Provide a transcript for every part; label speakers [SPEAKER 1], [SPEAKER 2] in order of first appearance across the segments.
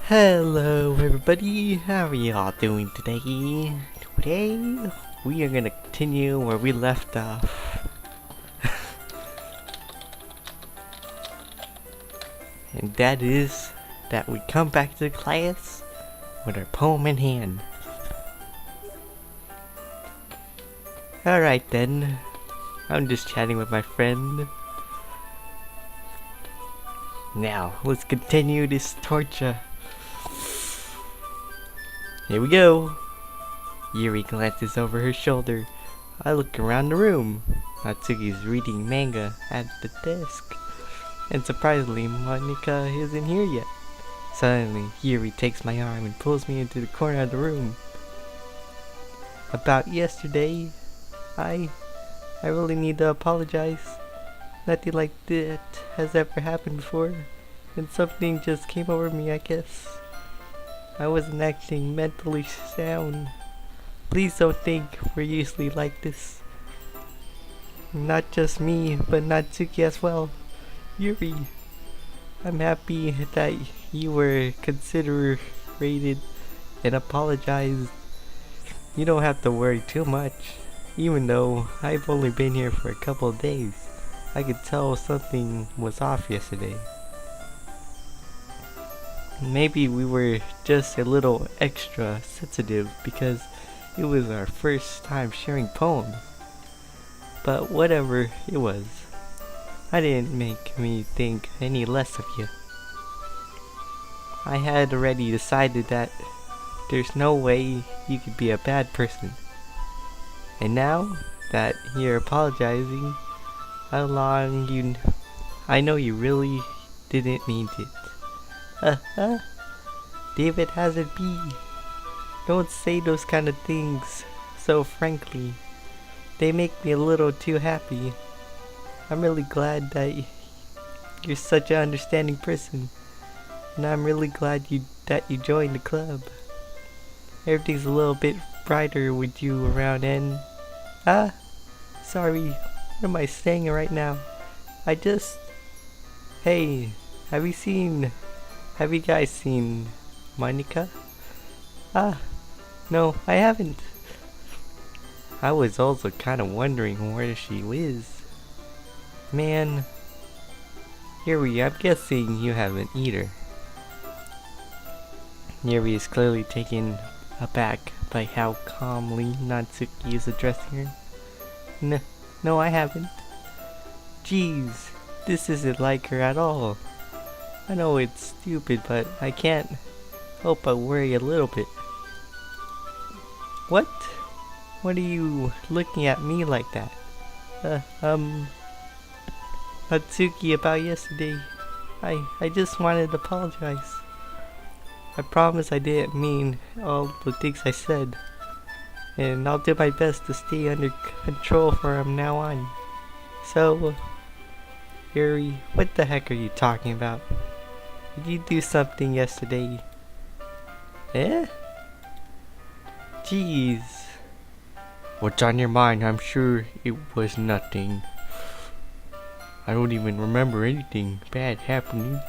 [SPEAKER 1] Hello everybody, how are y'all doing today? Today, we are gonna continue where we left off. And that is that we come back to class with our poem in hand. Alright then, I'm just chatting with my friend. Now, let's continue this torture. Here we go. Yuri glances over her shoulder. I look around the room. Natsuki's reading manga at the desk. And surprisingly, Monica isn't here yet. Suddenly, Yuri takes my arm and pulls me into the corner of the room. About yesterday, I really need to apologize. Nothing like that has ever happened before. And something just came over me, I guess. I wasn't acting mentally sound. Please don't think we're usually like this. Not just me, but Natsuki as well. Yuri, I'm happy that you were considerate and apologized. You don't have to worry too much. Even though I've only been here for a couple of days, I could tell something was off yesterday. Maybe we were just a little extra sensitive because it was our first time sharing poems. But whatever it was, I didn't make me think any less of you. I had already decided that there's no way you could be a bad person. And now that you're apologizing, I know you really didn't mean it. DavidHazardB. Don't say those kind of things so frankly. They make me a little too happy. I'm really glad that you're such an understanding person. And I'm really glad that you joined the club. Everything's a little bit brighter with you around and... sorry. What am I saying right now? Hey, have you guys seen Monica? No, I haven't. I was also kind of wondering where she is. Man, Yuri, I'm guessing you haven't either. Yuri is clearly taken aback by how calmly Natsuki is addressing her. No, I haven't. Jeez, this isn't like her at all. I know it's stupid, but I can't help but worry a little bit. What? What are you looking at me like that? Natsuki, about yesterday. I just wanted to apologize. I promise I didn't mean all the things I said. And I'll do my best to stay under control from now on. So, Yuri, what the heck are you talking about? Did you do something yesterday? Jeez. What's on your mind? I'm sure it was nothing. I don't even remember anything bad happening.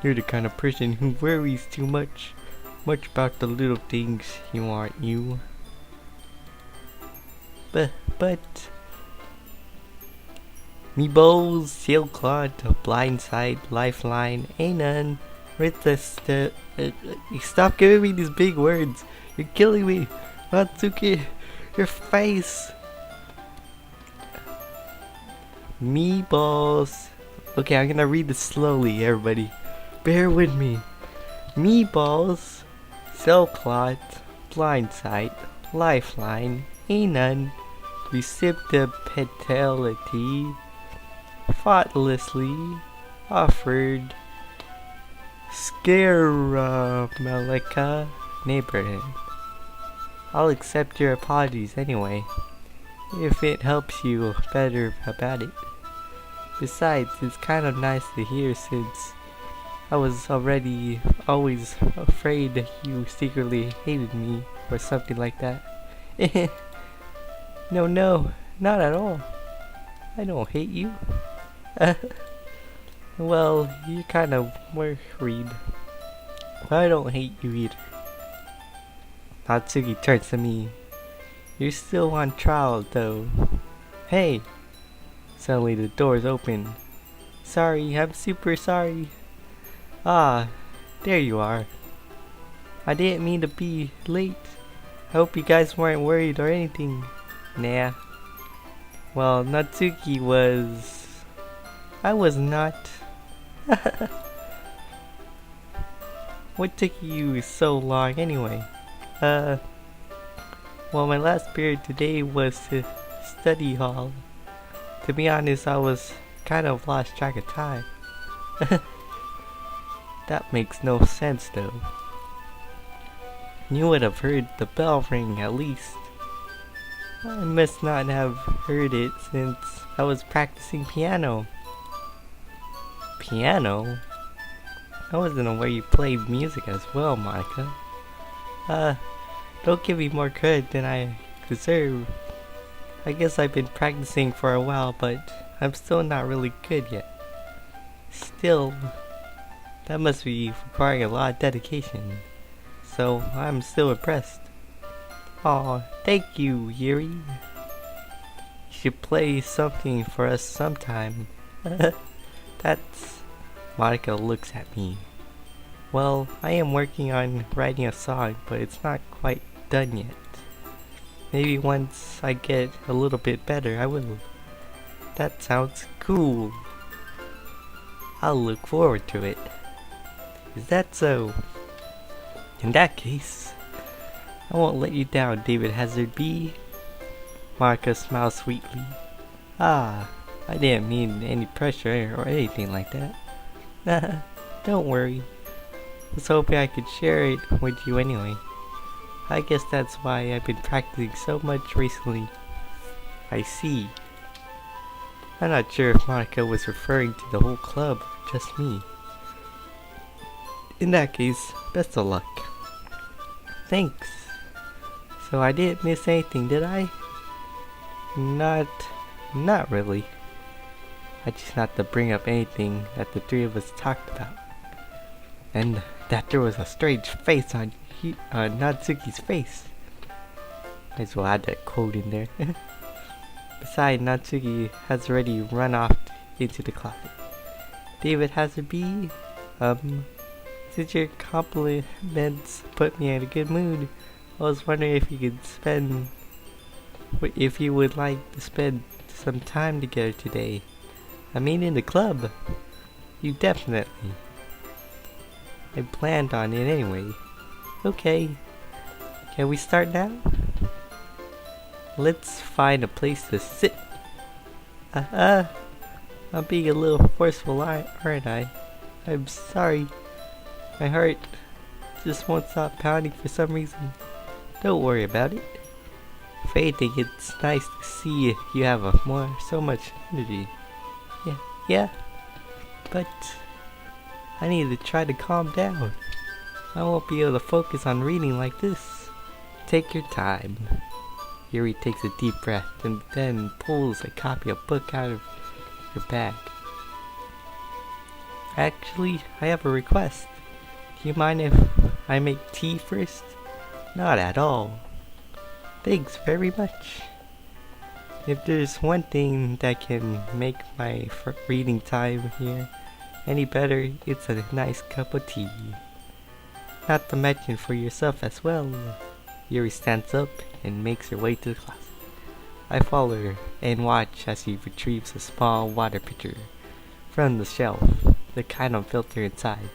[SPEAKER 1] You're the kind of person who worries too much about the little things, aren't you? But... Meatballs, sailcloth, blindside, lifeline, ain't none. Stop giving me these big words. You're killing me. Natsuki, your face. Meatballs. Okay, I'm gonna read this slowly, everybody. Bear with me. Meatballs, sailcloth, blindside, lifeline, ain't none. Reciprocity. Thoughtlessly offered Scaramalika neighborhood. I'll accept your apologies anyway, if it helps you better about it. Besides, it's kind of nice to hear since I was already always afraid that you secretly hated me or something like that. No, not at all. I don't hate you. Well, you're kind of worried. I don't hate you either. Natsuki turns to me. You're still on trial though. Hey! Suddenly the doors open. Sorry, I'm super sorry. Ah, there you are. I didn't mean to be late. I hope you guys weren't worried or anything. Nah. Well, Natsuki was... I was not. What took you so long anyway? Well, my last period today was to study hall. To be honest, I was kind of lost track of time. That makes no sense though. You would have heard the bell ring at least. I must not have heard it since I was practicing piano. Piano? I wasn't aware you played music as well, Monica. Don't give me more credit than I deserve. I guess I've been practicing for a while, but I'm still not really good yet. Still, that must be requiring a lot of dedication. So, I'm still impressed. Aw, thank you, Yuri. You should play something for us sometime. That's... Monica looks at me. Well, I am working on writing a song, but it's not quite done yet. Maybe once I get a little bit better, I will. That sounds cool. I'll look forward to it. Is that so? In that case, I won't let you down, DavidHazardB. Monica smiles sweetly. Ah, I didn't mean any pressure or anything like that. Don't worry. I was hoping I could share it with you anyway. I guess that's why I've been practicing so much recently. I see. I'm not sure if Monica was referring to the whole club or just me. In that case, best of luck. Thanks. So I didn't miss anything, did I? Not really. I just not to bring up anything that the three of us talked about. And that there was a strange face on Natsuki's face. Might as well add that quote in there. Besides, Natsuki has already run off into the closet. DavidHazardB, since your compliments put me in a good mood, I was wondering if you would like to spend some time together today. I mean in the club. You definitely. I planned on it anyway. Okay. Can we start now? Let's find a place to sit. I'm being a little forceful, aren't I? I'm sorry. My heart just won't stop pounding for some reason. Don't worry about it. If anything, it's nice to see you have so much energy. Yeah, but I need to try to calm down. I won't be able to focus on reading like this. Take your time. Yuri takes a deep breath and then pulls a copy of book out of her bag. Actually, I have a request. Do you mind if I make tea first? Not at all. Thanks very much. If there's one thing that can make my reading time here any better, it's a nice cup of tea. Not to mention for yourself as well. Yuri stands up and makes her way to the closet. I follow her and watch as she retrieves a small water pitcher from the shelf, the kind of filter inside.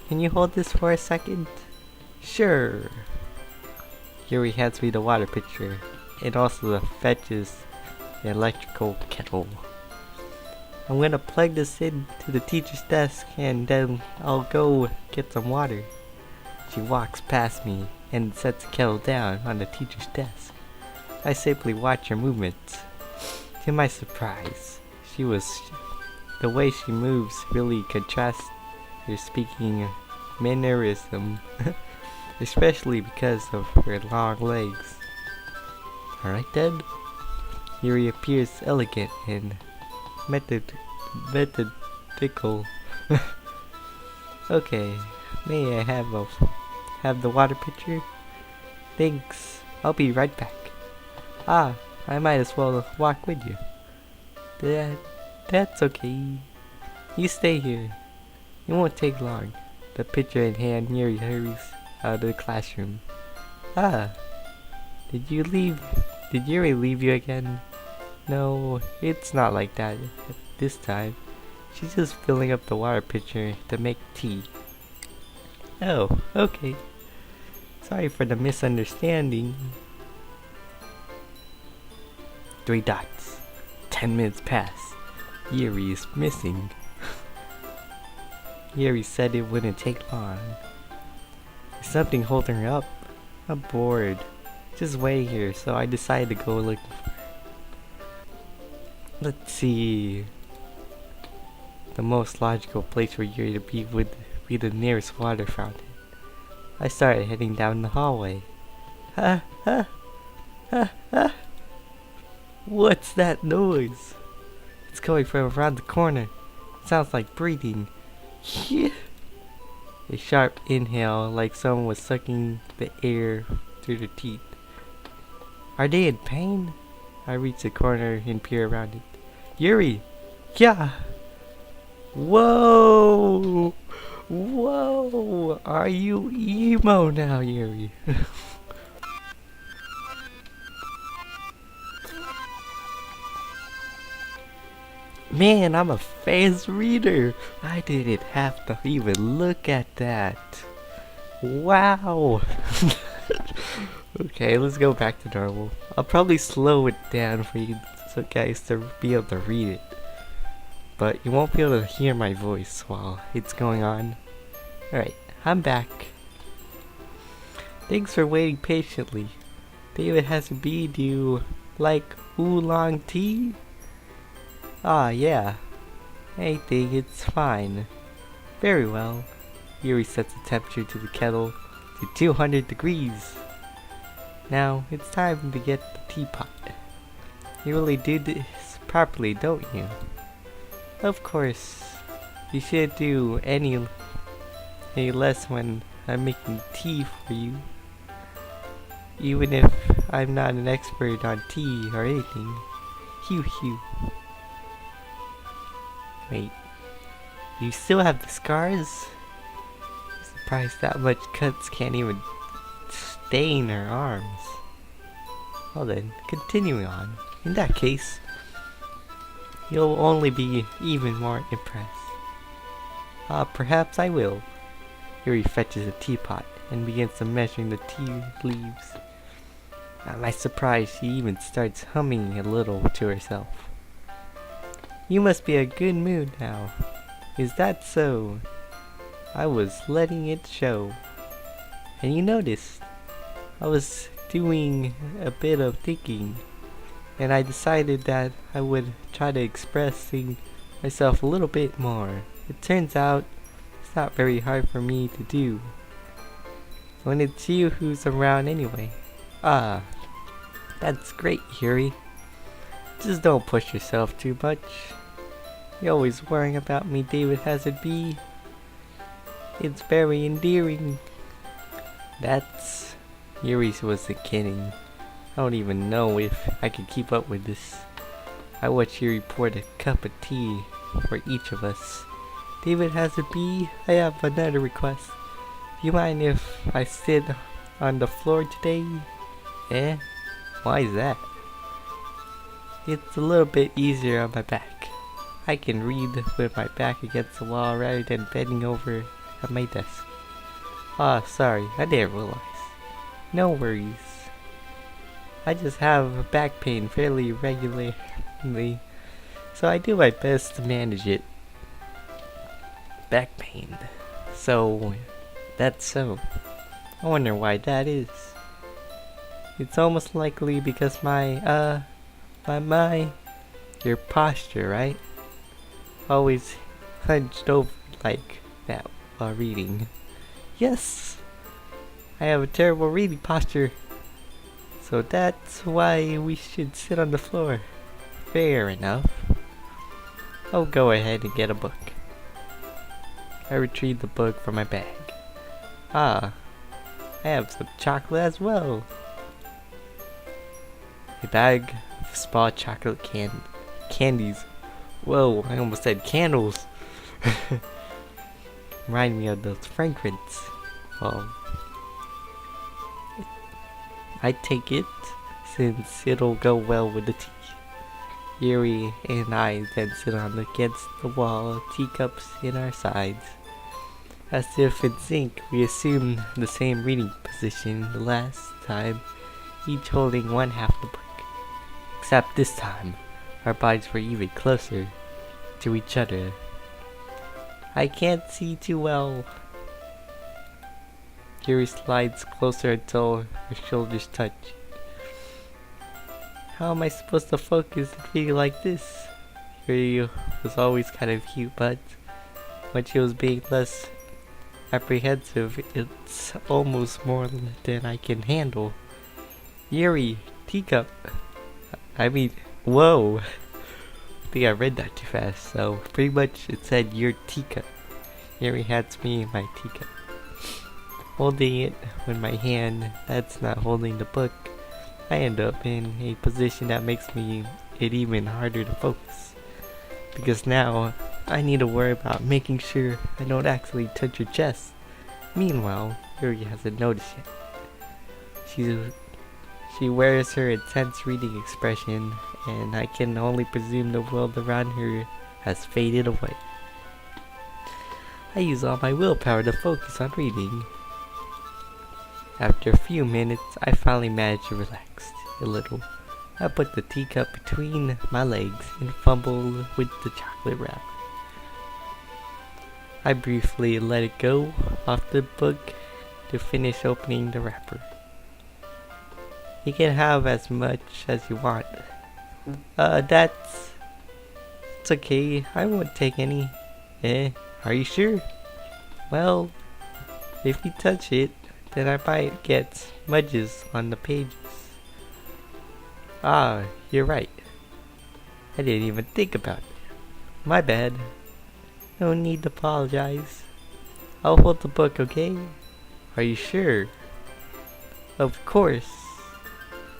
[SPEAKER 1] Can you hold this for a second? Sure. Yuri hands me the water pitcher and also fetches the electrical kettle. I'm gonna plug this in to the teacher's desk and then I'll go get some water. She walks past me and sets the kettle down on the teacher's desk. I simply watch her movements. To my surprise, the way she moves really contrasts her speaking mannerism, especially because of her long legs. Alright then. Yuri appears elegant and methodical. Okay, May I have the water pitcher? Thanks. I'll be right back. Ah, I might as well walk with you. That's okay. You stay here. It won't take long. The pitcher in hand, Yuri hurries out of the classroom. Ah, did Yuri leave you again? No, it's not like that this time. She's just filling up the water pitcher to make tea. Oh, okay. Sorry for the misunderstanding. 3 dots. 10 minutes pass. Yuri is missing. Yuri said it wouldn't take long. Is something holding her up? I'm bored. Just wait here, so I decided to go look. Let's see. The most logical place for Yuri to be would be the nearest water fountain. I started heading down the hallway. What's that noise? It's coming from around the corner. It sounds like breathing. A sharp inhale, like someone was sucking the air through their teeth. Are they in pain? I reach the corner and peer around it. Yuri! Yeah! Whoa! Whoa! Are you emo now, Yuri? Man, I'm a fast reader. I didn't have to even look at that. Wow. Okay, let's go back to normal. I'll probably slow it down for you guys to be able to read it. But you won't be able to hear my voice while it's going on. Alright, I'm back. Thanks for waiting patiently. DavidHazardB, do you like oolong tea? Ah, yeah. I think it's fine. Very well. Yuri sets the temperature to the kettle to 200 degrees. Now, it's time to get the teapot. You really do this properly, don't you? Of course. You shouldn't do any less when I'm making tea for you. Even if I'm not an expert on tea or anything. Hew hew. Wait, you still have the scars? I'm surprised that much cuts can't even stain her arms. Well then, continuing on. In that case, you'll only be even more impressed. Perhaps I will. Yuri fetches a teapot and begins to measuring the tea leaves. At my surprise, she even starts humming a little to herself. You must be in a good mood now. Is that so? I was letting it show. And you noticed, I was doing a bit of thinking, and I decided that I would try to expressing myself a little bit more. It turns out, it's not very hard for me to do, when it's you who's around anyway. Ah, that's great, Yuri. Just don't push yourself too much. You're always worrying about me, DavidHazardB. It's very endearing. That's... Yuri wasn't kidding. I don't even know if I could keep up with this. I watched Yuri pour a cup of tea for each of us. DavidHazardB, I have another request. Do you mind if I sit on the floor today? Eh? Why is that? It's a little bit easier on my back. I can read with my back against the wall rather than bending over at my desk. Ah, sorry, I didn't realize. No worries. I just have back pain fairly regularly, so I do my best to manage it. Back pain. So, that's so. I wonder why that is. It's almost likely because your posture, right? Always hunched over like that while reading. Yes! I have a terrible reading posture. So that's why we should sit on the floor. Fair enough. I'll go ahead and get a book. I retrieved the book from my bag. Ah, I have some chocolate as well. A bag of small chocolate candies. Whoa, I almost said candles. Remind me of those fragrance. Well, I take it since it'll go well with the tea. Yuri and I then sit on against the wall, teacups in our sides. As if in sync, we assume the same reading position the last time, each holding one half the book. Except this time, our bodies were even closer to each other. I can't see too well. Yuri slides closer until her shoulders touch. How am I supposed to focus and read like this? Yuri was always kind of cute, but when she was being less apprehensive, it's almost more than I can handle. Yuri, teacup. I mean, whoa. I think I read that too fast, so pretty much it said your teacup. Yuri hands me my teacup. Holding it with my hand that's not holding the book, I end up in a position that makes it even harder to focus. Because now, I need to worry about making sure I don't actually touch her chest. Meanwhile, Yuri hasn't noticed yet. She wears her intense reading expression, and I can only presume the world around her has faded away. I use all my willpower to focus on reading. After a few minutes, I finally manage to relax a little. I put the teacup between my legs and fumble with the chocolate wrapper. I briefly let it go off the book to finish opening the wrapper. You can have as much as you want. It's okay. I won't take any. Are you sure? Well, if you touch it, then I might get smudges on the pages. Ah, you're right. I didn't even think about it. My bad. No need to apologize. I'll hold the book, okay? Are you sure? Of course.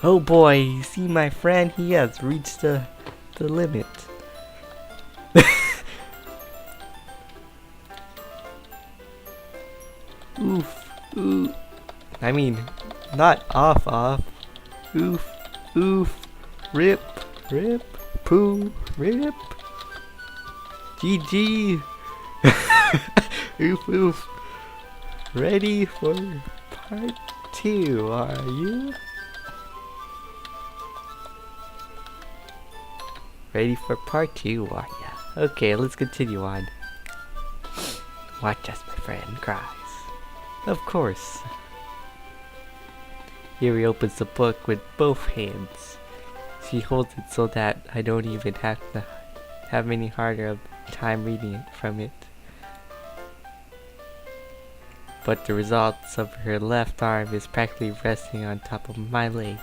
[SPEAKER 1] Oh boy, you see my friend? He has reached the limit. Oof, oof. I mean, not off. Oof, oof. Rip, poo, rip. GG. Oof, oof. Ready for part 2, are you? Ready for part 2, are ya? Okay, let's continue on. Watch as my friend cries. Of course. Yuri opens the book with both hands. She holds it so that I don't even have to have any harder of time reading it from it. But the results of her left arm is practically resting on top of my leg.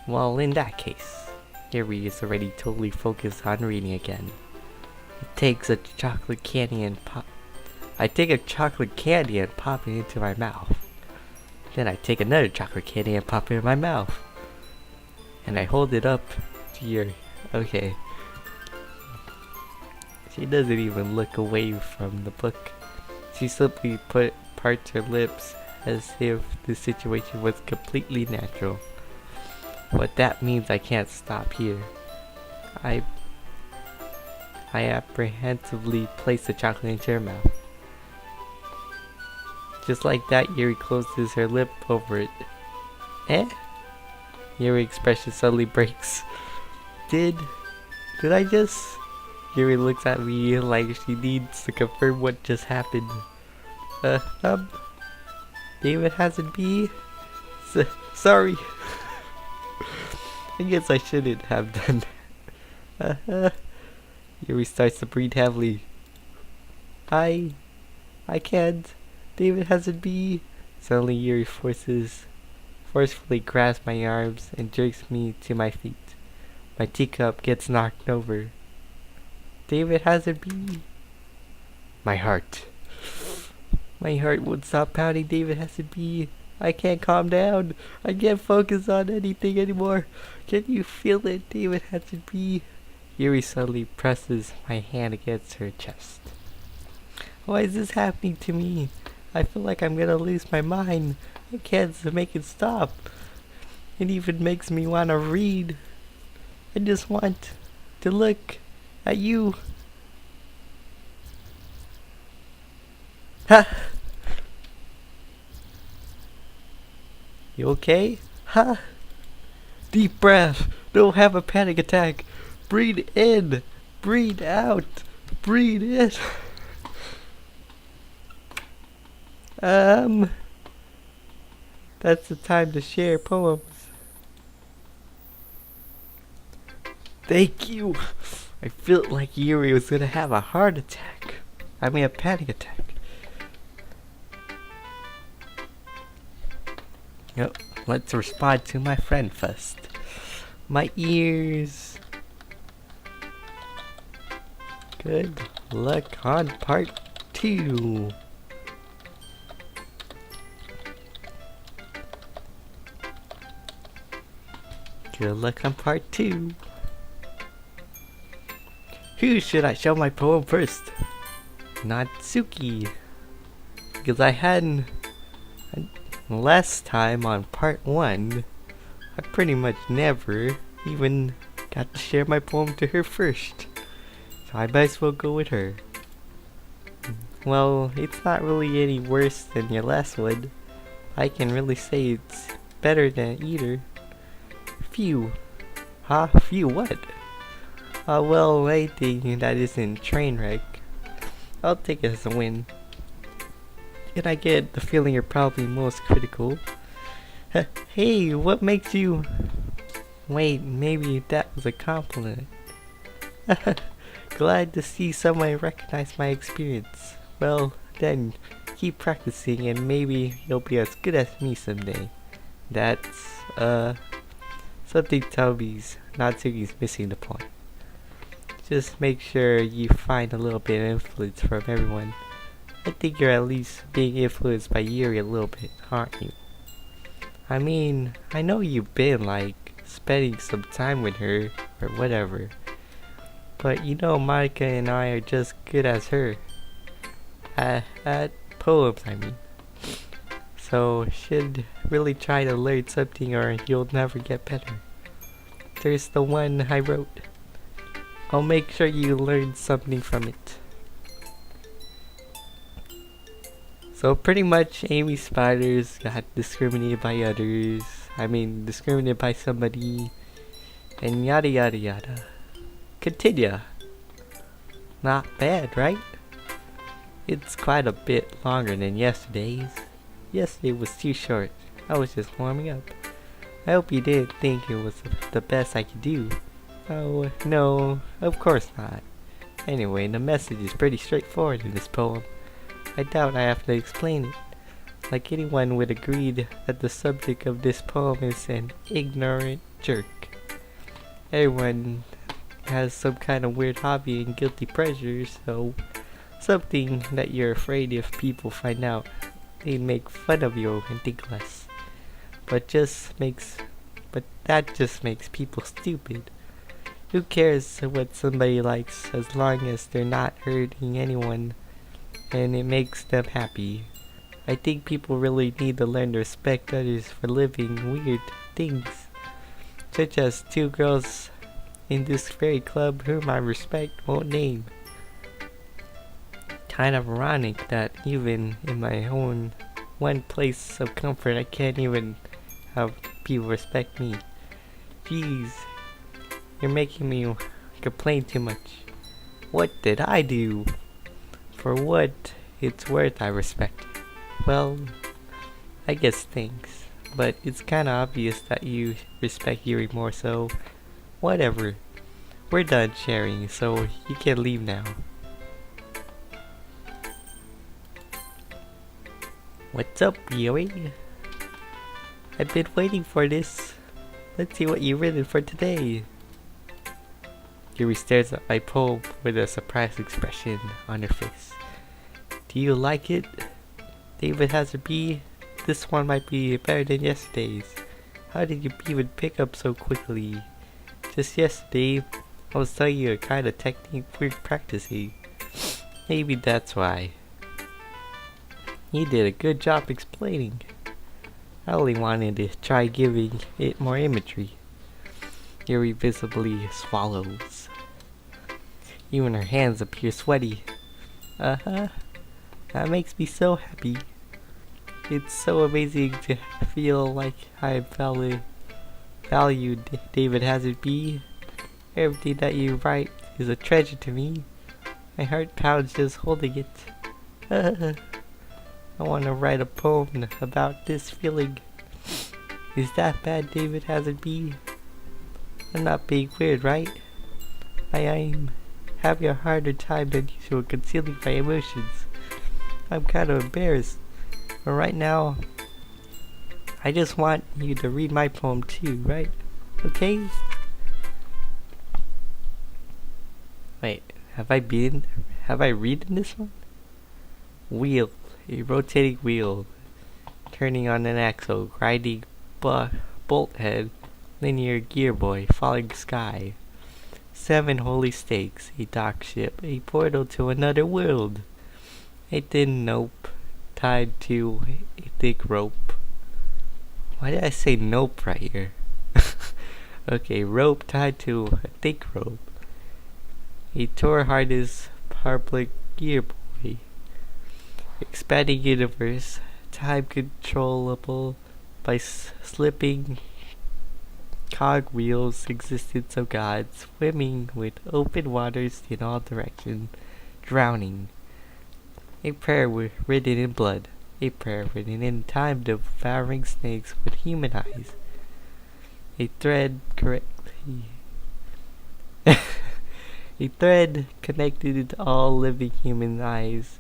[SPEAKER 1] Well, in that case, Yuri is already totally focused on reading again. It takes a chocolate candy and I take a chocolate candy and pop it into my mouth. Then I take another chocolate candy and pop it in my mouth. And I hold it up to Yuri. Okay. She doesn't even look away from the book. She simply parts her lips as if the situation was completely natural. But that means I can't stop here. I apprehensively place the chocolate into her mouth. Just like that, Yuri closes her lip over it. Yuri's expression suddenly breaks. Did I just? Yuri looks at me like she needs to confirm what just happened. DavidHazardB? Sorry. I guess I shouldn't have done that. Yuri starts to breathe heavily. I can't. DavidHazardB. Suddenly Yuri forcefully grasps my arms and jerks me to my feet. My teacup gets knocked over. DavidHazardB. My heart. My heart won't stop pounding, DavidHazardB. I can't calm down. I can't focus on anything anymore. Can you feel it, DavidHazardB? Yuri suddenly presses my hand against her chest. Why is this happening to me? I feel like I'm gonna lose my mind. I can't make it stop. It even makes me want to read. I just want to look at you. Ha! You okay? Ha! Deep breath. Don't have a panic attack. Breathe in. Breathe out. Breathe in. That's the time to share poems. Thank you. I felt like Yuri was gonna have a heart attack. I mean a panic attack. Yep, let's respond to my friend first. My ears. Good luck on part 2. Good luck on part 2. Who should I show my poem first? Natsuki. Because I hadn't last time on part 1, I pretty much never even got to share my poem to her first. So I might as well go with her. Well, it's not really any worse than your last one. I can really say it's better than either. Phew. Huh? Phew what? Well, anything that isn't Trainwreck, I'll take it as a win. And I get the feeling you're probably most critical. Hey, what makes you... Wait, maybe that was a compliment. Glad to see someone recognize my experience. Well, then, keep practicing and maybe you'll be as good as me someday. That's, something tells me Natsuki's missing the point. Just make sure you find a little bit of influence from everyone. I think you're at least being influenced by Yuri a little bit, aren't you? I mean, I know you've been like spending some time with her or whatever, but you know Monica and I are just good as her. At poems, I mean. So should really try to learn something or you'll never get better. There's the one I wrote. I'll make sure you learn something from it. So pretty much Amy Spiders got discriminated by others. I mean discriminated by somebody. And yada yada yada. Continue. Not bad, right? It's quite a bit longer than yesterday's. Yesterday was too short. I was just warming up. I hope you didn't think it was the best I could do. Oh, no, of course not. Anyway, the message is pretty straightforward in this poem. I doubt I have to explain it. Like anyone would agree that the subject of this poem is an ignorant jerk. Everyone has some kind of weird hobby and guilty pleasure, so something that you're afraid if people find out, they'd make fun of you and think less. But that just makes people stupid. Who cares what somebody likes as long as they're not hurting anyone and it makes them happy? I think people really need to learn to respect others for living weird things, such as 2 girls in this fairy club whom I respect won't name. Kind of ironic that even in my own one place of comfort I can't even have people respect me. Jeez. You're making me complain too much. What did I do? For what it's worth, I respect you. Well, I guess thanks. But it's kinda obvious that you respect Yuri more, so whatever. We're done sharing, so you can leave now. What's up, Yuri? I've been waiting for this. Let's see what you've written for today. Yuri stares at my poem with a surprised expression on her face. Do you like it? DavidHazardB, this one might be better than yesterday's. How did you even pick up so quickly? Just yesterday, I was telling you a kind of technique we're practicing. Maybe that's why. You did a good job explaining. I only wanted to try giving it more imagery. Yuri visibly swallows. Even her hands appear sweaty. Uh-huh. That makes me so happy. It's so amazing to feel like I valued DavidHazardB. Everything that you write is a treasure to me. My heart pounds just holding it. I want to write a poem about this feeling. Is that bad, DavidHazardB? I'm not being weird, right? I'm having a harder time than usual concealing my emotions. I'm kind of embarrassed. But right now, I just want you to read my poem too, right? Okay? Wait, have I read in this one? Wheel, a rotating wheel, turning on an axle, grinding bolt head, linear gear boy, falling sky. 7 holy stakes, a dock ship, a portal to another world. A thin nope tied to a thick rope. Why did I say nope right here? Okay, rope tied to a thick rope. A tour harness public gear boy. Expanding universe, time controllable by slipping cogwheels, existence of God, swimming with open waters in all directions, drowning. A prayer written in blood, a prayer written in time, devouring snakes with human eyes. A thread a thread connected to all living human eyes.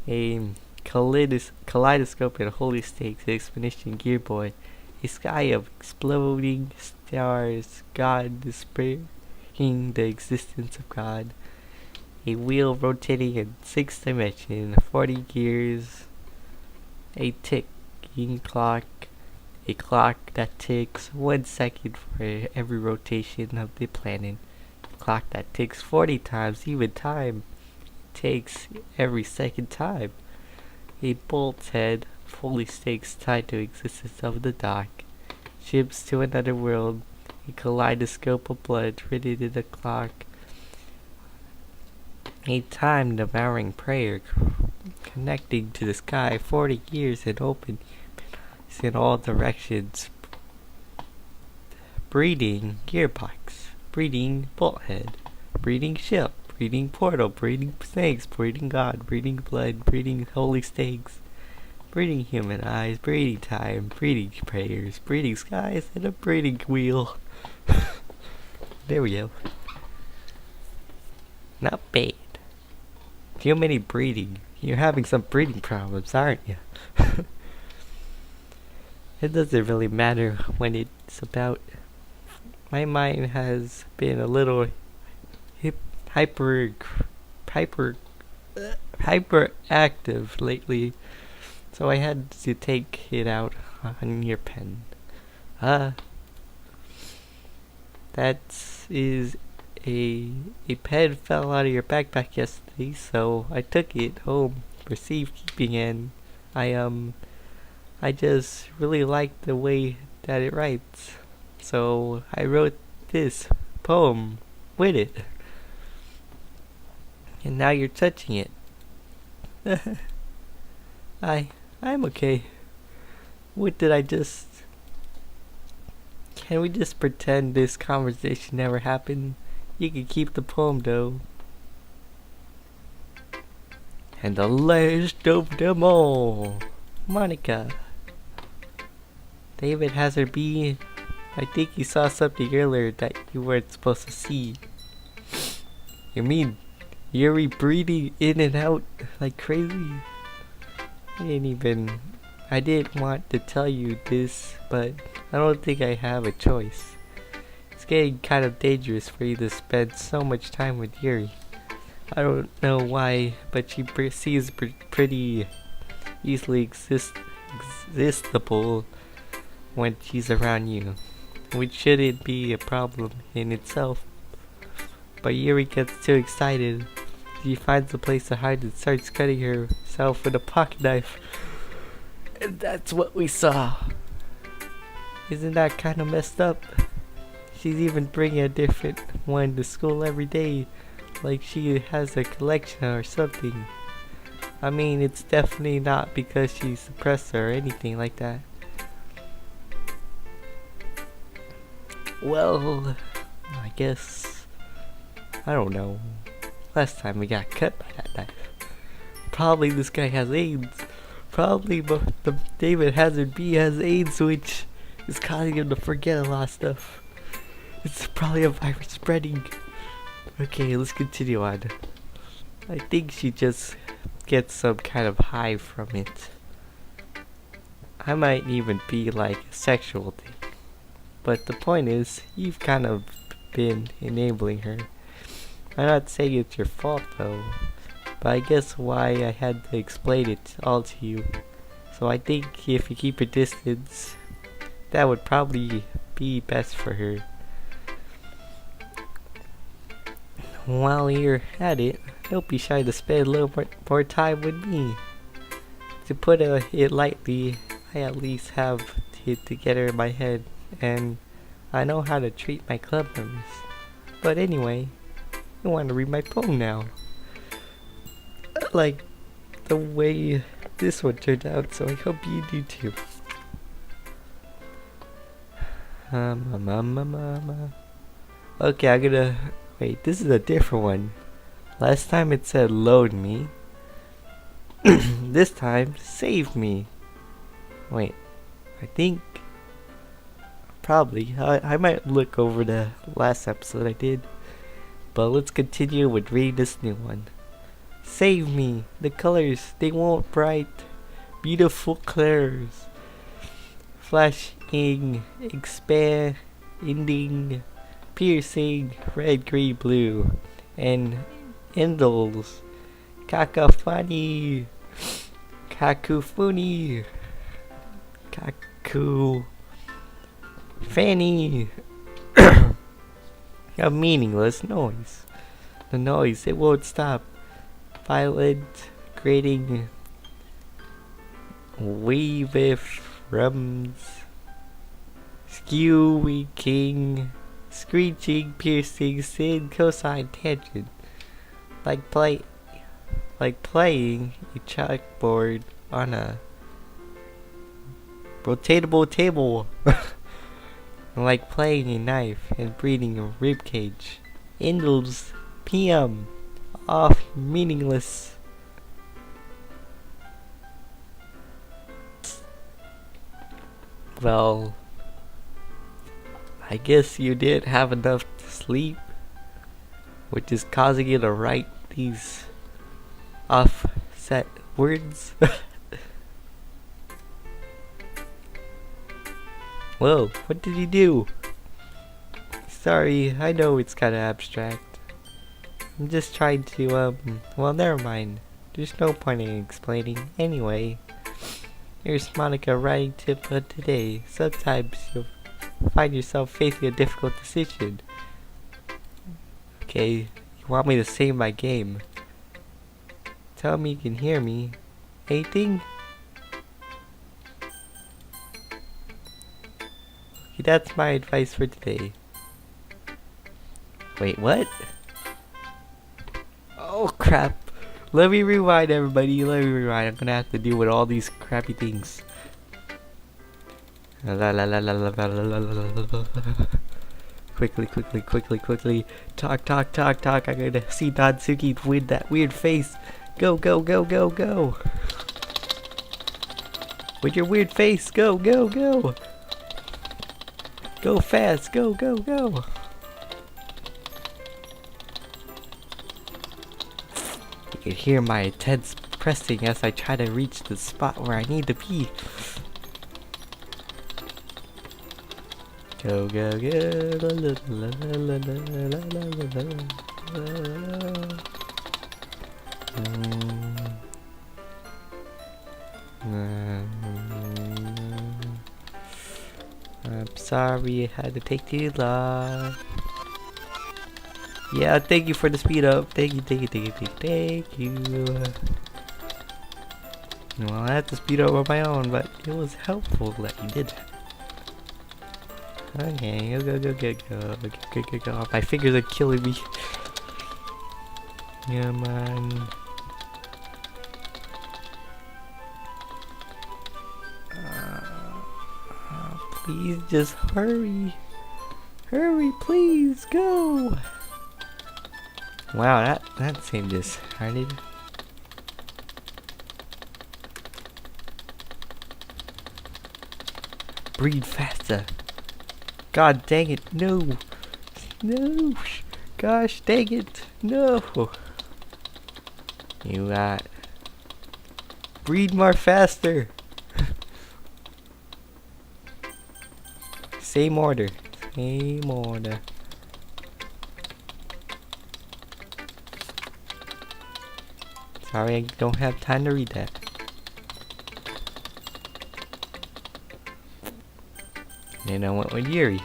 [SPEAKER 1] A kaleidoscope and holy stakes, expedition gear boy. A sky of exploding stars, God displaying the existence of God. A wheel rotating in 6 dimensions, 40 gears. A ticking clock, a clock that ticks 1 second for every rotation of the planet. A clock that ticks 40 times, even time takes every second time. A bolt's head, fully stakes tied to existence of the dock. Ships to another world, a kaleidoscope of blood written in the clock. A time devouring prayer connecting to the sky, 40 years and open in all directions. Breeding gearbox, breeding bolthead, breeding ship, breeding portal, breeding snakes, breeding God, breeding blood, breeding holy stakes, breeding human eyes, breeding time, breeding prayers, breeding skies, and a breeding wheel. There we go. Not bad. Too many breeding. You're having some breeding problems, aren't you? It doesn't really matter when it's about. My mind has been a little hyperactive lately, so I had to take it out on your pen. That is a pen fell out of your backpack yesterday, so I took it home for safekeeping, and I just really like the way that it writes, so I wrote this poem with it. And now you're touching it. I'm okay. What did I just... Can we just pretend this conversation never happened? You can keep the poem though. And the last of them all, Monica. DavidHazardB, I think you saw something earlier that you weren't supposed to see. You mean Yuri breathing in and out like crazy? I didn't want to tell you this, but I don't think I have a choice. It's getting kind of dangerous for you to spend so much time with Yuri. I don't know why, but she seems pretty easily existable when she's around you, which shouldn't be a problem in itself. But Yuri gets too excited. She finds a place to hide and starts cutting herself with a pocket knife. And that's what we saw. Isn't that kind of messed up? She's even bringing a different one to school every day, like she has a collection or something. I mean, it's definitely not because she's suppressed or anything like that. Well, I guess, I don't know. Last time we got cut by that knife. Probably this guy has AIDS. Probably the DavidHazardB has AIDS, which is causing him to forget a lot of stuff. It's probably a virus spreading. Okay, let's continue on. I think she just gets some kind of high from it. I might even be like a sexual thing. But the point is, you've kind of been enabling her. I'm not saying it's your fault though, but I guess why I had to explain it all to you. So I think if you keep your distance, that would probably be best for her. While you're at it, don't be shy to spend a little more time with me. To put it lightly, I at least have it together in my head, and I know how to treat my club members. But anyway, I want to read my poem now. I like the way this one turned out, so I hope you do too. Okay, I'm gonna... Wait, this is a different one. Last time it said load me. This time, save me. Wait, I think... Probably. I might look over the last episode I did. But let's continue with reading this new one. Save me. The colors, they won't bright. Beautiful colors. Flashing, expanding, piercing, red, green, blue. And indles. Cacophony. Cacophony. Fanny. A meaningless noise. The noise, it won't stop. Violent, grating, wave rums, squeaking, screeching, piercing, sin, cosine, tangent. Like playing a chalkboard on a rotatable table. Like playing a knife and breathing a ribcage. Indles, PM, off, meaningless. Well, I guess you did have enough to sleep, which is causing you to write these offset words. Whoa, what did you do? Sorry, I know it's kinda abstract. I'm just trying to, well, never mind. There's no point in explaining. Anyway, here's Monica writing tip of today. Sometimes you'll find yourself facing a difficult decision. Okay, you want me to save my game. Tell me you can hear me. Anything? Okay, that's my advice for today. Wait, what? Oh crap. Let me rewind, everybody. Let me rewind. I'm gonna have to deal with all these crappy things. Quickly. Talk. I'm gonna see Natsuki with that weird face. Go. With your weird face. Go. Go fast. Go. You can hear my intense pressing as I try to reach the spot where I need to be. Go. I'm sorry it had to take too long. Yeah, thank you for the speed up. Thank you, thank you, thank you, thank you, thank you. Well, I had to speed up on my own, but it was helpful that you did that. Okay, go. My fingers are killing me. Yeah, man. Please just hurry. Hurry, please, go. Wow, that seemed disheartened. Breathe faster. God dang it, no. No. Gosh dang it, no. You got. Breathe more faster. Same order. Same order. Sorry, I don't have time to read that. Then I went with Yuri.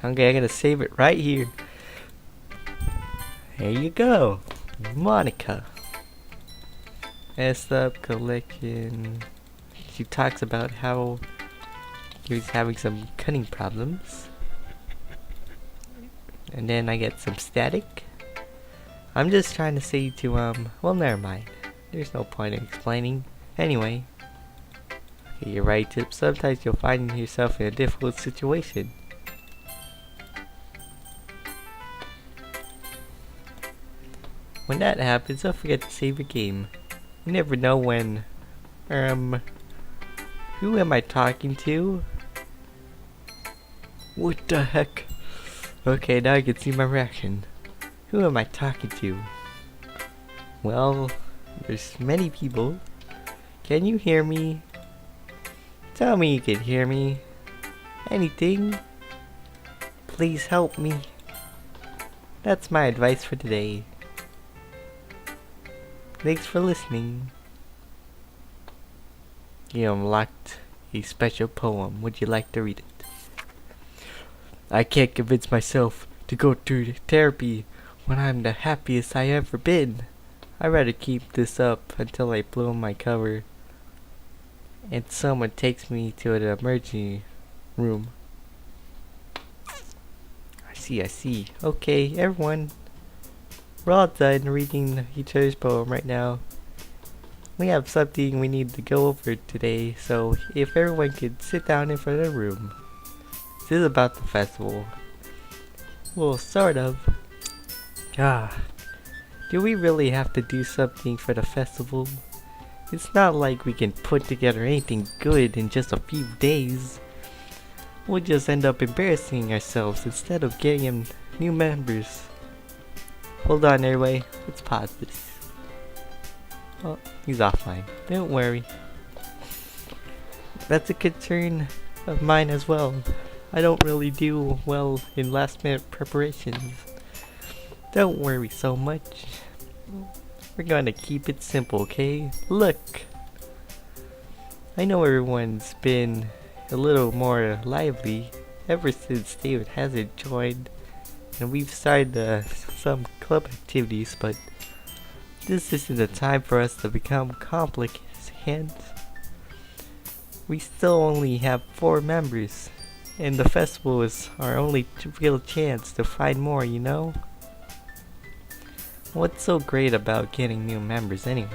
[SPEAKER 1] Okay, I gotta save it right here. There you go, Monica. Messed up collection. She talks about how he's having some cutting problems. And then I get some static. I'm just trying to say to, well, never mind. There's no point in explaining. Anyway. Okay, you're right, Tip. Sometimes you'll find yourself in a difficult situation. When that happens, don't forget to save your game. You never know when, who am I talking to? What the heck? Okay, now I can see my reaction. Who am I talking to? Well, there's many people. Can you hear me? Tell me you can hear me. Anything? Please help me. That's my advice for today. Thanks for listening. You unlocked a special poem. Would you like to read it? I can't convince myself to go through therapy when I'm the happiest I ever been. I'd rather keep this up until I blow my cover and someone takes me to the emergency room. I see. Okay, everyone. We're all done reading each other's poem right now. We have something we need to go over today, so if everyone could sit down in front of the room. This is about the festival. Well, sort of. Do we really have to do something for the festival? It's not like we can put together anything good in just a few days. We'll just end up embarrassing ourselves instead of getting new members. Hold on, everybody. Let's pause this. Oh, he's offline. Don't worry. That's a concern of mine as well. I don't really do well in last minute preparations. Don't worry so much. We're gonna keep it simple, okay? Look! I know everyone's been a little more lively ever since DavidHazardB joined, and we've started some club activities, but this isn't the time for us to become complicated. We still only have 4 members, and the festival is our only real chance to find more, you know? What's so great about getting new members anyway?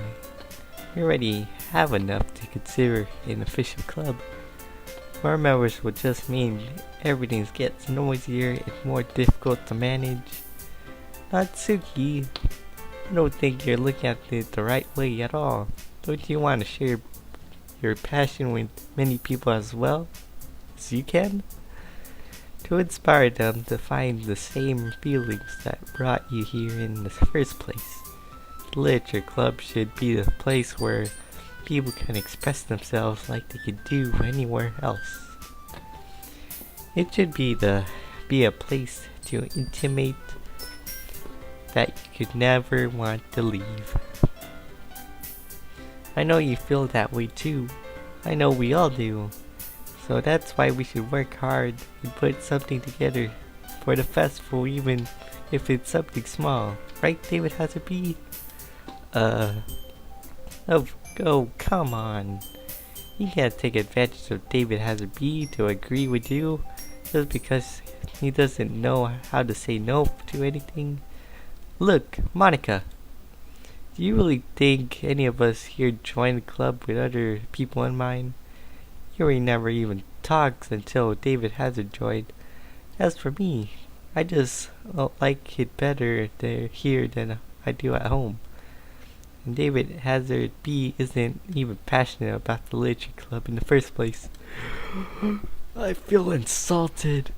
[SPEAKER 1] We already have enough to consider an official club. More members will just mean everything gets noisier and more difficult to manage. Natsuki, I don't think you're looking at it the right way at all. Don't you want to share your passion with many people as well as you can? To inspire them to find the same feelings that brought you here in the first place. The Literature Club should be the place where people can express themselves like they could do anywhere else. It should be a place to intimate that you could never want to leave. I know you feel that way too. I know we all do. So that's why we should work hard and put something together for the festival, even if it's something small. Right, DavidHazardB? Oh, come on. You can't take advantage of DavidHazardB to agree with you just because he doesn't know how to say no to anything. Look, Monica. Do you really think any of us here joined the club with other people in mind? Yuri never even talks until DavidHazard joined. As for me, I just like it better here than I do at home. And DavidHazardB isn't even passionate about the literature club in the first place. I feel insulted.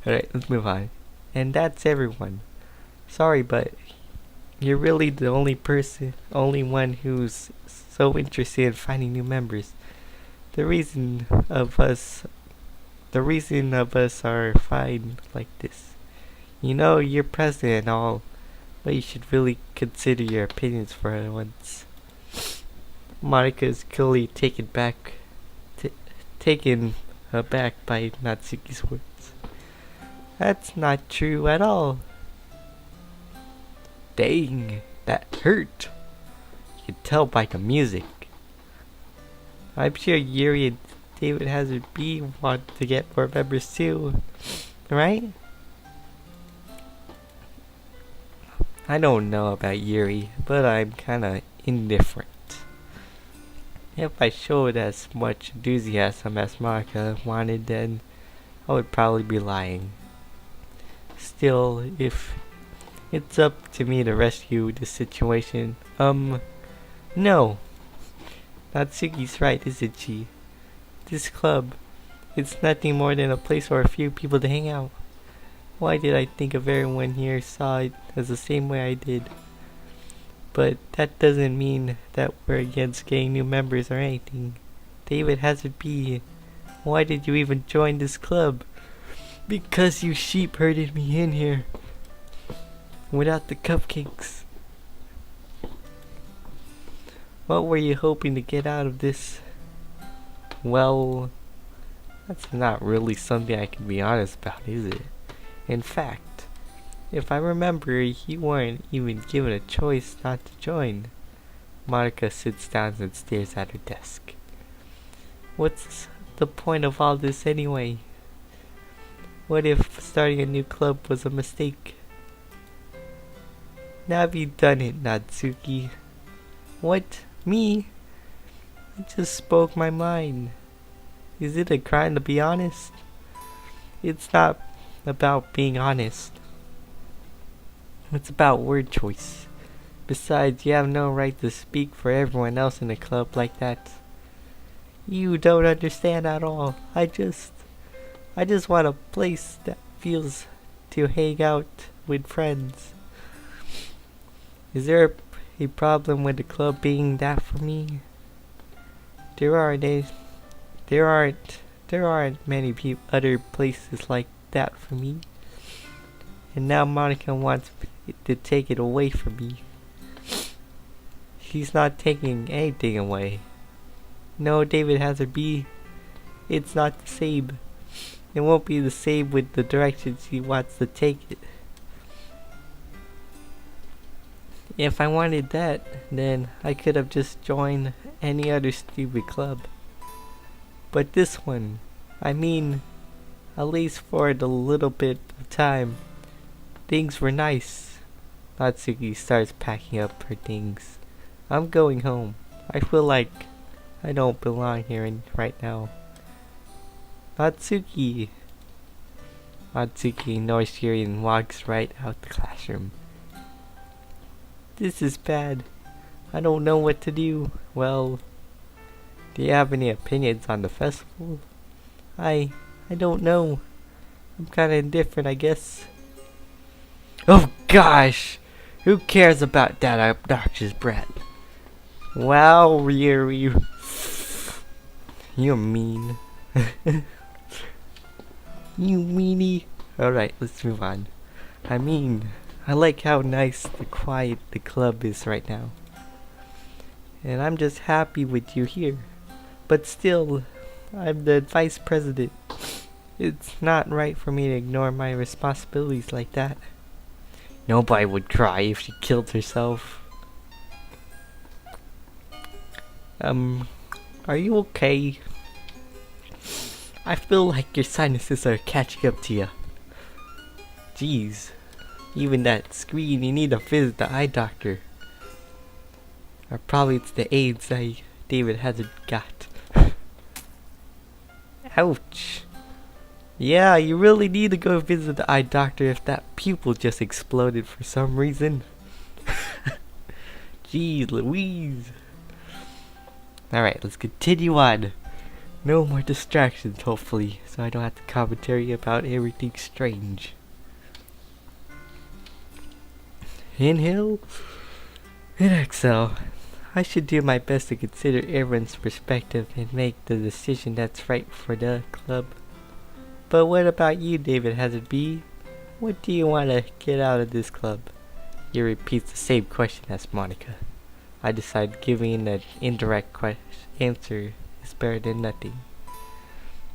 [SPEAKER 1] Alright, let's move on. And that's everyone. Sorry, but you're really the only one who's so interested in finding new members. The reason of us are fine like this. You know, you're president and all, but you should really consider your opinions for once. Monica is clearly taken aback by Natsuki's words. That's not true at all. Dang, that hurt. You can tell by the music. I'm sure Yuri and DavidHazardB want to get more members too, right? I don't know about Yuri, but I'm kinda indifferent. If I showed as much enthusiasm as Monica wanted, then I would probably be lying. Still, if it's up to me to rescue the situation, no. Natsuki's right, isn't she? This club, it's nothing more than a place for a few people to hang out. Why did I think of everyone here saw it as the same way I did? But that doesn't mean that we're against getting new members or anything. DavidHazardB, why did you even join this club? Because you sheep herded me in here. Without the cupcakes. What were you hoping to get out of this? Well, that's not really something I can be honest about, is it? In fact, if I remember, you weren't even given a choice not to join. Monica sits down and stares at her desk. What's the point of all this anyway? What if starting a new club was a mistake? Now have you done it, Natsuki? What? Me? I just spoke my mind. Is it a crime to be honest? It's not about being honest. It's about word choice. Besides, you have no right to speak for everyone else in a club like that. You don't understand at all. I just want a place that feels to hang out with friends. Is there a problem with the club being that for me? There aren't many other places like that for me. And now Monica wants to take it away from me. She's not taking anything away. No, DavidHazardB, it's not the same. It won't be the same with the direction she wants to take it. If I wanted that, then I could have just joined any other stupid club. But this one, I mean, at least for the little bit of time, things were nice. Natsuki starts packing up her things. I'm going home. I feel like I don't belong here right now. Natsuki! Natsuki ignores Yuri and walks right out the classroom. This is bad. I don't know what to do. Well, do you have any opinions on the festival? I don't know. I'm kinda indifferent, I guess. Oh gosh! Who cares about that obnoxious brat? Wow, Yuri. You're mean. You meanie. Alright, let's move on. I mean, I like how nice and quiet the club is right now. And I'm just happy with you here. But still, I'm the vice president. It's not right for me to ignore my responsibilities like that. Nobody would cry if she killed herself. Are you okay? I feel like your sinuses are catching up to you. Jeez. Even that screen, you need to visit the eye doctor. Or probably it's the AIDS that DavidHazard got. Ouch. Yeah, you really need to go visit the eye doctor if that pupil just exploded for some reason. Jeez Louise. Alright, let's continue on. No more distractions, hopefully, so I don't have to commentary about everything strange. Inhale and exhale. I should do my best to consider everyone's perspective and make the decision that's right for the club. But what about you, DavidHazardB? What do you want to get out of this club? He repeats the same question as Monica. I decide giving an indirect answer is better than nothing.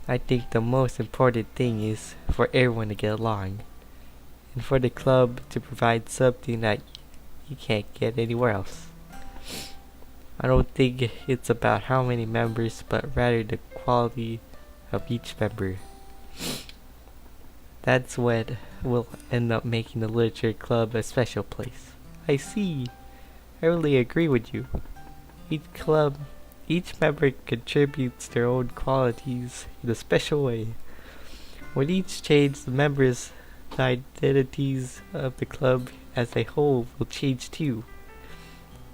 [SPEAKER 1] I think the most important thing is for everyone to get along, and for the club to provide something that you can't get anywhere else. I don't think it's about how many members, but rather the quality of each member. That's what will end up making the literature club a special place. I see. I really agree with you. Each member contributes their own qualities in a special way. With each change, the members' identities of the club as a whole will change too.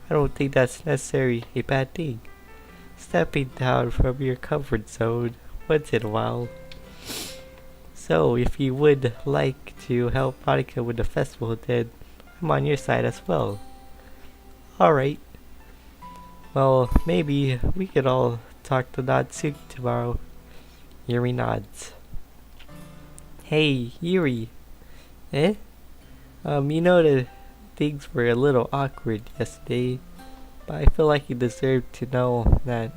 [SPEAKER 1] I don't think that's necessarily a bad thing. Stepping down from your comfort zone once in a while. So, if you would like to help Monica with the festival, then I'm on your side as well. Alright. Well, maybe we could all talk to Natsuki tomorrow. Yuri nods. Hey, Yuri. Eh? You know that things were a little awkward yesterday, but I feel like you deserve to know that.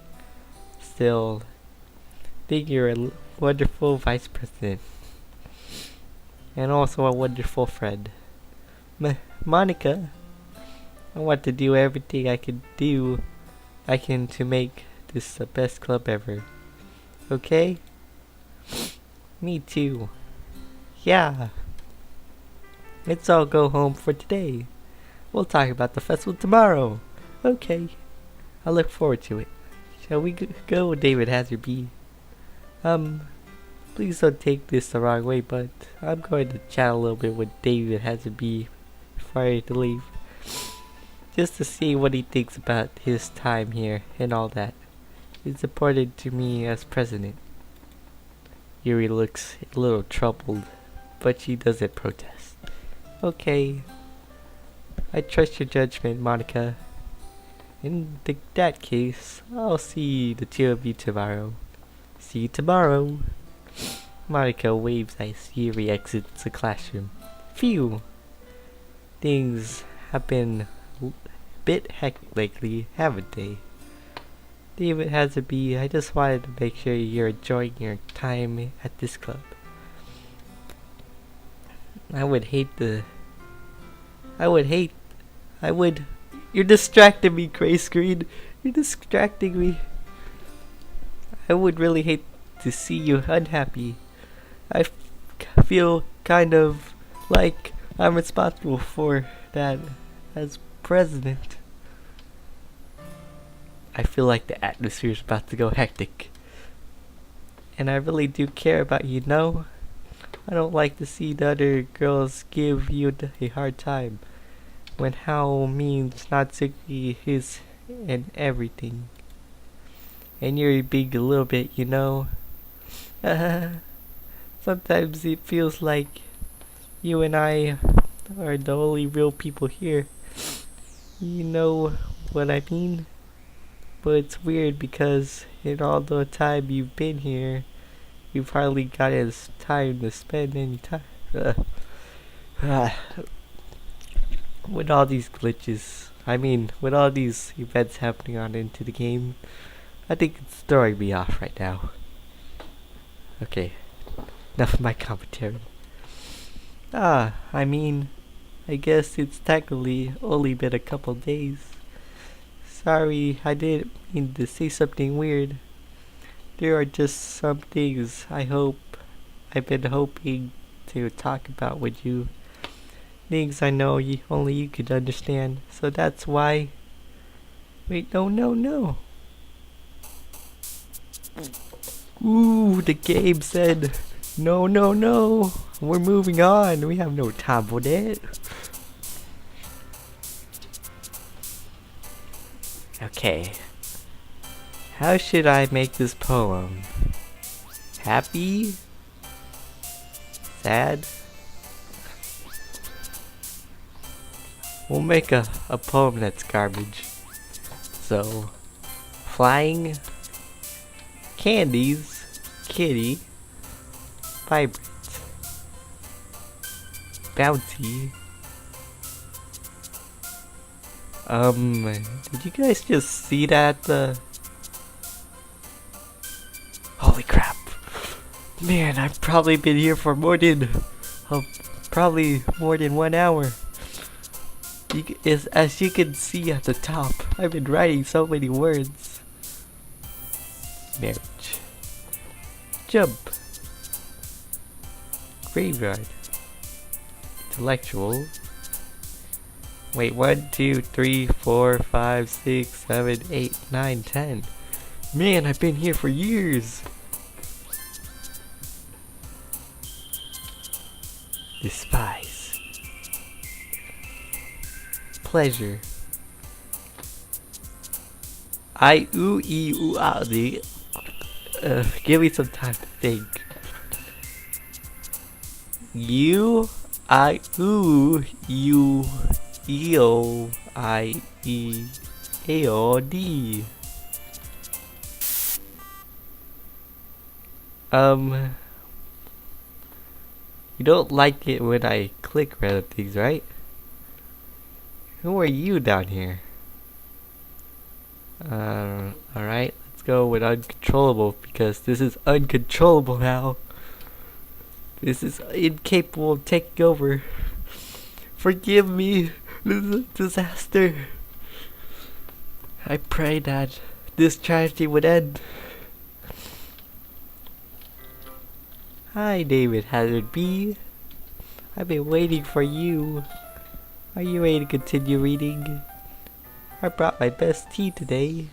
[SPEAKER 1] Still, I think you're a wonderful vice president. And also a wonderful friend. Monica, I want to do everything I can to make this the best club ever. Okay? Me too. Yeah. Let's all go home for today. We'll talk about the festival tomorrow. Okay. I look forward to it. Shall we go, DavidHazardB? Please don't take this the wrong way, but I'm going to chat a little bit with DavidHazardB before I leave. Just to see what he thinks about his time here and all that. It's important to me as president. Yuri looks a little troubled, but she doesn't protest. Okay. I trust your judgment, Monica. In that case, I'll see the two of you tomorrow. See you tomorrow. Monica waves as Yuri exits the classroom. Phew! Things have been a bit hectic lately, haven't they? DavidHazardB, I just wanted to make sure you're enjoying your time at this club. You're distracting me, Gray Screen. You're distracting me. I would really hate to see you unhappy. I feel kind of like I'm responsible for that as president. I feel like the atmosphere is about to go hectic. And I really do care about you, no? I don't like to see the other girls give you a hard time when how means Natsuki is and everything. And you're being a little bit, you know. Sometimes it feels like you and I are the only real people here. You know what I mean? But it's weird because in all the time you've been here, you've hardly got as time to spend any time. With all these glitches, with all these events happening on into the game, I think it's throwing me off right now. Okay, enough of my commentary. I guess it's technically only been a couple days. Sorry, I didn't mean to say something weird. There are just some things I've been hoping to talk about with you. Things I know only you could understand. So that's why... Wait, no. Ooh, the game said, no. We're moving on. We have no time for that. Okay. How should I make this poem? Happy? Sad? We'll make a poem that's garbage. So, flying, candies, kitty, vibrant, bounty. Did you guys just see that? Holy crap. Man, I've probably been here for more than 1 hour. As you can see at the top, I've been writing so many words. Marriage. Jump. Graveyard. Intellectual. Wait, 1, 2, 3, 4, 5, 6, 7, 8, 9, 10. Man, I've been here for years. Despise. Pleasure. Give me some time to think. U-I-U-E-O-I-E-A-O-D. You don't like it when I click random things, right? Who are you down here? Alright, let's go with uncontrollable because this is uncontrollable now. This is incapable of taking over. Forgive me, this is a disaster. I pray that this tragedy would end. Hi, DavidHazardB. I've been waiting for you. Are you ready to continue reading? I brought my best tea today.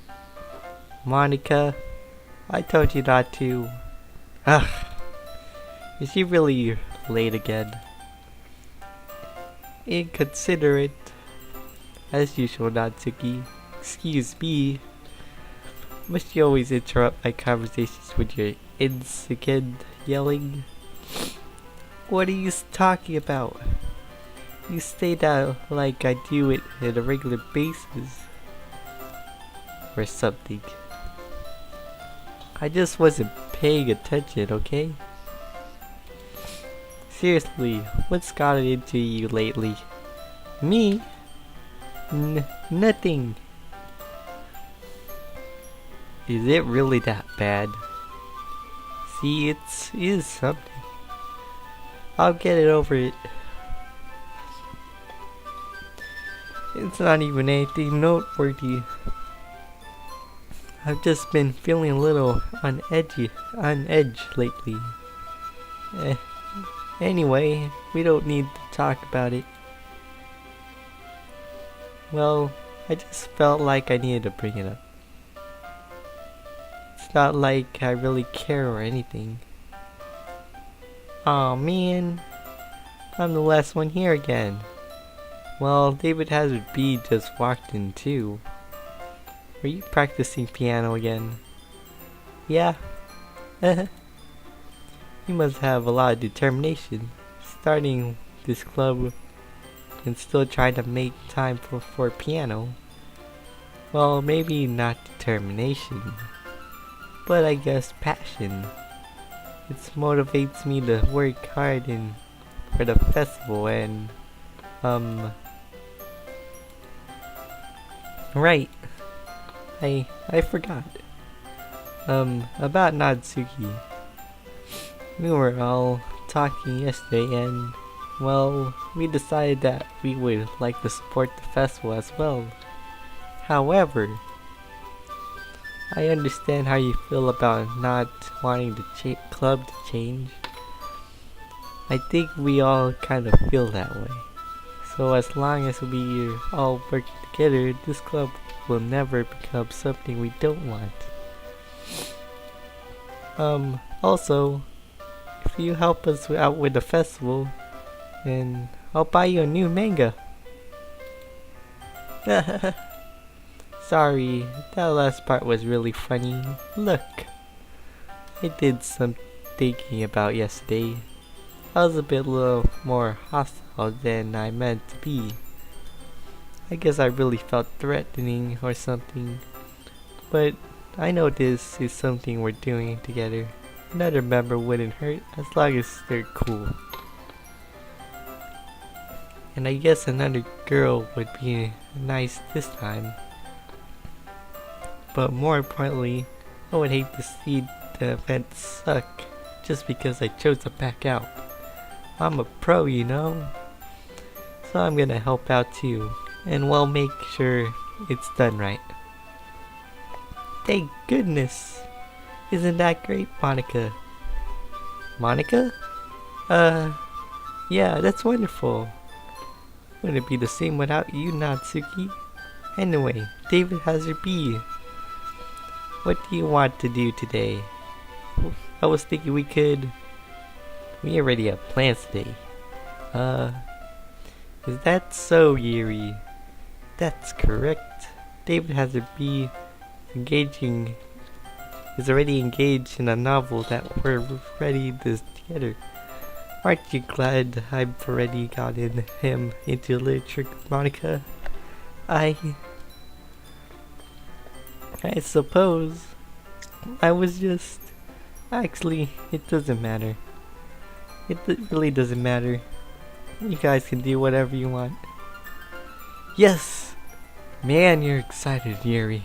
[SPEAKER 1] Monica, I told you not to. Ugh. Is she really late again? Inconsiderate. As usual, Natsuki. Excuse me. Must you always interrupt my conversations with your insecond yelling? What are you talking about? You say that like I do it on a regular basis. Or something. I just wasn't paying attention, okay? Seriously, what's gotten into you lately? Me? Nothing. Is it really that bad? See, it is something. I'll get it over it. It's not even anything noteworthy. I've just been feeling a little on edge lately. Anyway, we don't need to talk about it. Well, I just felt like I needed to bring it up. It's not like I really care or anything. Aw man, I'm the last one here again. Well, DavidHazardB just walked in too. Were you practicing piano again? Yeah. You must have a lot of determination, starting this club and still trying to make time for piano. Well, maybe not determination, but I guess passion. It motivates me to work hard for the festival and, right, I forgot. About Natsuki. We were all talking yesterday and, well, we decided that we would like to support the festival as well. However, I understand how you feel about not wanting the club to change. I think we all kind of feel that way. So as long as we all work together, this club will never become something we don't want. Also, if you help us out with the festival, then I'll buy you a new manga. Sorry, that last part was really funny. Look, I did some thinking about yesterday. I was a little more hostile than I meant to be. I guess I really felt threatening or something. But I know this is something we're doing together. Another member wouldn't hurt as long as they're cool. And I guess another girl would be nice this time. But more importantly, I would hate to see the event suck just because I chose to back out. I'm a pro, you know? So I'm gonna help out too, and we'll make sure it's done right. Thank goodness! Isn't that great, Monica? Monica? Yeah, that's wonderful. Wouldn't it be the same without you, Natsuki? Anyway, DavidHazardB. What do you want to do today? I was thinking we already have plans today. Is that so, Yuri? That's correct. DavidHazardB is already engaged in a novel that we're ready to together. Aren't you glad I've already gotten him into literature, Monica? I suppose I was just... Actually, it doesn't matter. It really doesn't matter. You guys can do whatever you want. Yes! Man, you're excited, Yuri.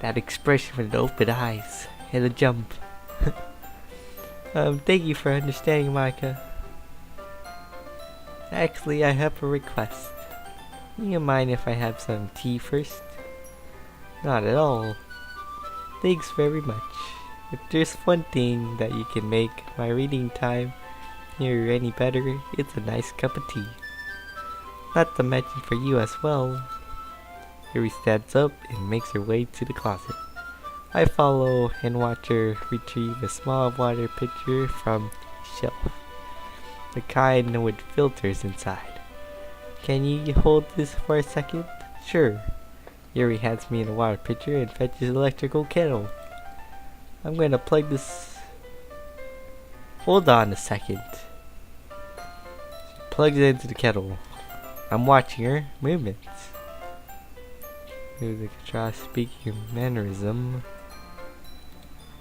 [SPEAKER 1] That expression with the open eyes and a jump. Thank you for understanding, Monica. Actually, I have a request. Do you mind if I have some tea first? Not at all. Thanks very much. If there's one thing that you can make my reading time here any better, it's a nice cup of tea. Not to mention for you as well. Yuri stands up and makes her way to the closet. I follow and watch her retrieve a small water pitcher from the shelf. The kind with filters inside. Can you hold this for a second? Sure. Yuri hands me the water pitcher and fetches an electrical kettle. I'm gonna plug this... Hold on a second. She plugs it into the kettle. I'm watching her movements. Music, try speaking mannerism.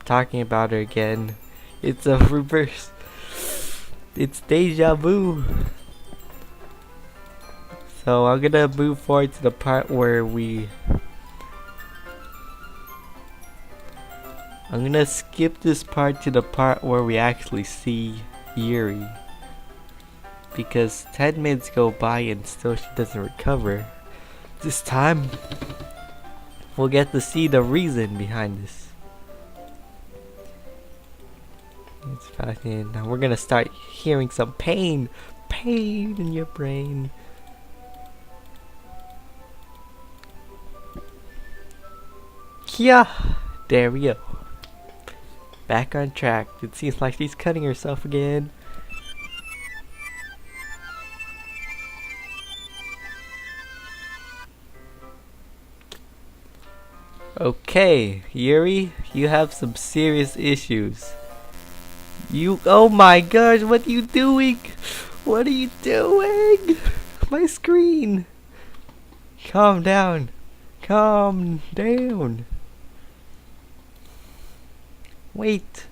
[SPEAKER 1] Talking about her again. It's a reverse. It's deja vu. So I'm gonna move forward to the part where I'm gonna skip this part to the part where we actually see Yuri. Because 10 minutes go by and still she doesn't recover. This time, we'll get to see the reason behind this. It's fucking... Now we're gonna start hearing some pain. Pain in your brain. Yeah, there we go. Back on track. It seems like she's cutting herself again. Okay, Yuri, you have some serious issues. Oh my gosh, what are you doing? What are you doing? My screen. Calm down. Calm down. Wait,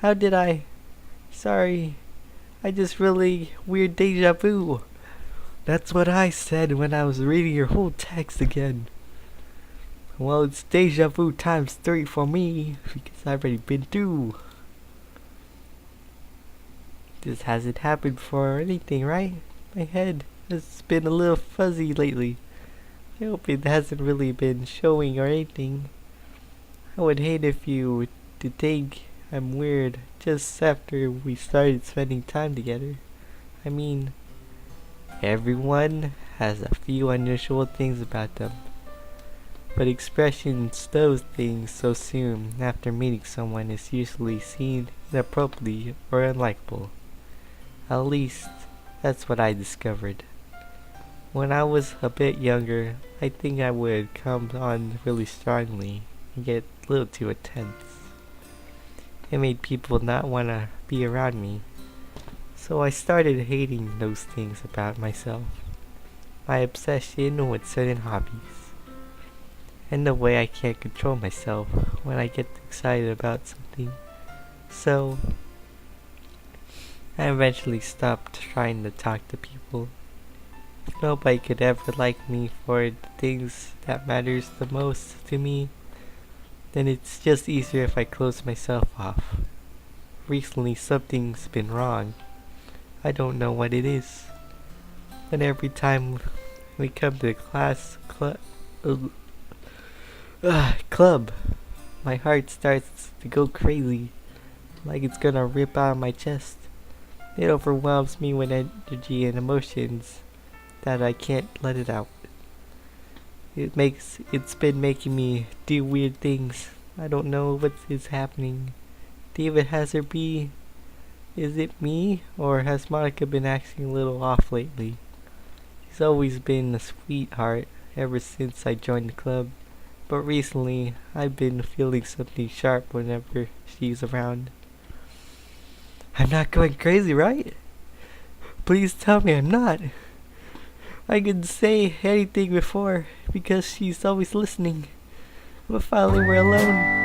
[SPEAKER 1] how did I? Sorry, I just really weird deja vu. That's what I said when I was reading your whole text again. Well, it's deja vu times 3 for me, because I've already been through. This hasn't happened before or anything, right? My head has been a little fuzzy lately. I hope it hasn't really been showing or anything. I would hate if you were to think I'm weird just after we started spending time together. I mean, everyone has a few unusual things about them. But expressions those things so soon after meeting someone is usually seen inappropriately or unlikable. At least, that's what I discovered. When I was a bit younger, I think I would come on really strongly and get a little too intense. It made people not want to be around me. So I started hating those things about myself. My obsession with certain hobbies. And the way I can't control myself when I get excited about something. So, I eventually stopped trying to talk to people. If nobody could ever like me for the things that matters the most to me, then it's just easier if I close myself off. Recently something's been wrong. I don't know what it is. But every time we come to the club, my heart starts to go crazy, like it's gonna rip out of my chest. It overwhelms me with energy and emotions that I can't let it out. It's been making me do weird things. I don't know what is happening. DavidHazardB, is it me, or has Monica been acting a little off lately? She's always been a sweetheart ever since I joined the club. But recently, I've been feeling something sharp whenever she's around. I'm not going crazy, right? Please tell me I'm not. I could say anything before, because she's always listening. But finally we're alone.